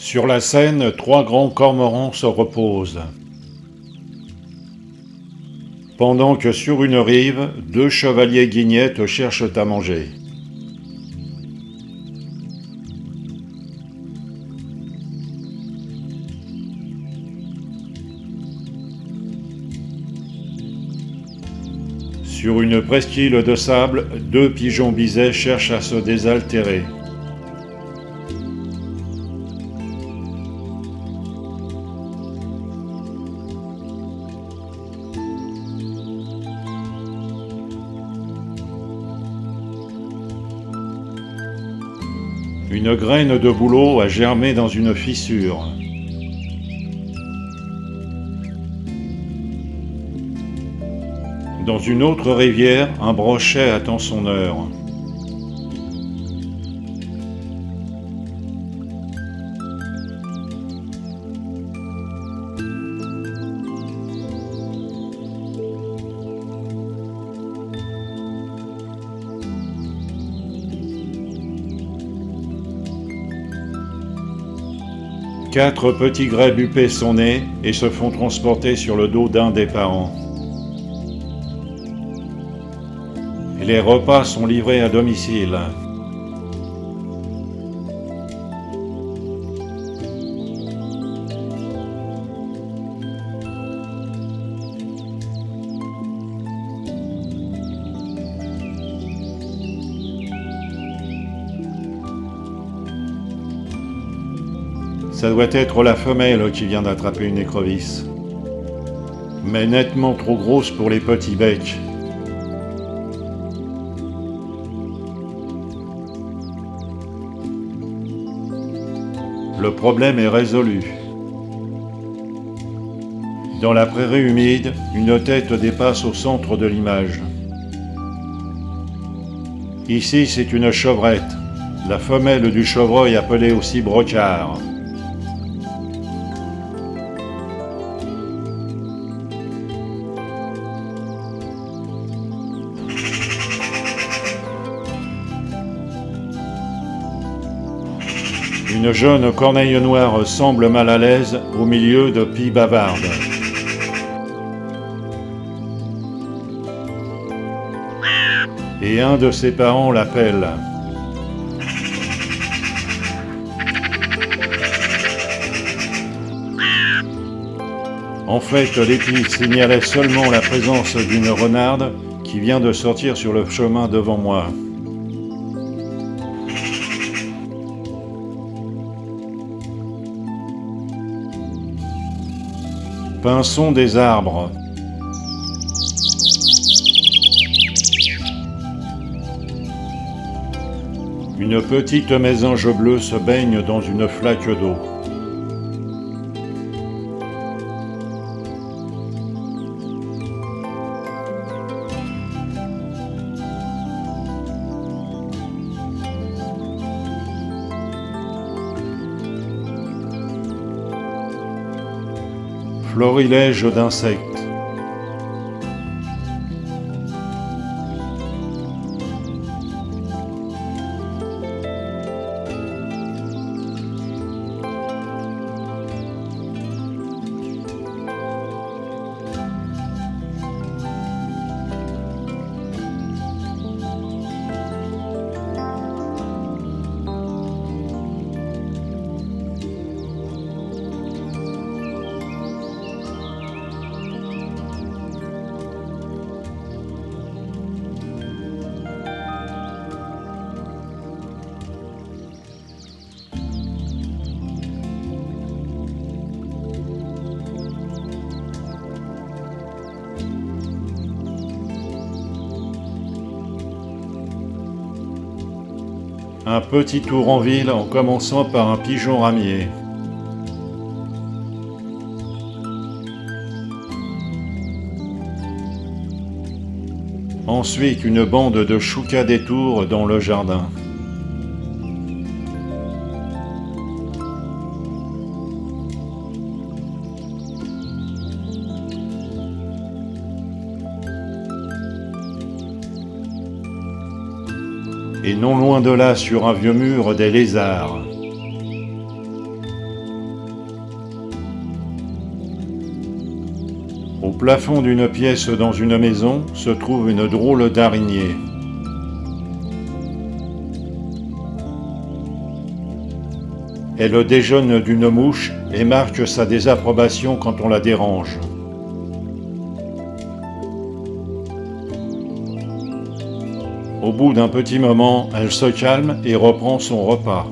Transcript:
Sur la Seine, 3 grands cormorans se reposent. Pendant que sur une rive, 2 chevaliers guignettes cherchent à manger. Sur une presqu'île de sable, 2 pigeons bisets cherchent à se désaltérer. Une graine de bouleau a germé dans une fissure. Dans une autre rivière, un brochet attend son heure. Quatre petits grèbes huppés sont nés et se font transporter sur le dos d'un des parents. Et les repas sont livrés à domicile. Ça doit être la femelle qui vient d'attraper une écrevisse, mais nettement trop grosse pour les petits becs. Le problème est résolu. Dans la prairie humide, une tête dépasse au centre de l'image. Ici, c'est une chevrette, la femelle du chevreuil appelée aussi brocard. Une jeune corneille noire semble mal à l'aise au milieu de pies bavardes. Et un de ses parents l'appelle. En fait, les pies signalaient seulement la présence d'une renarde qui vient de sortir sur le chemin devant moi. Pinçons des arbres. Une petite mésange bleue se baigne dans une flaque d'eau. Florilège d'insectes. Un petit tour en ville en commençant par un pigeon ramier. Ensuite, une bande de choucas détour dans le jardin. Et non loin de là, sur un vieux mur, des lézards. plafond d'une pièce dans une maison se trouve une drôle d'araignée. Elle déjeune d'une mouche et marque sa désapprobation quand on la dérange. Au bout d'un petit moment, elle se calme et reprend son repas.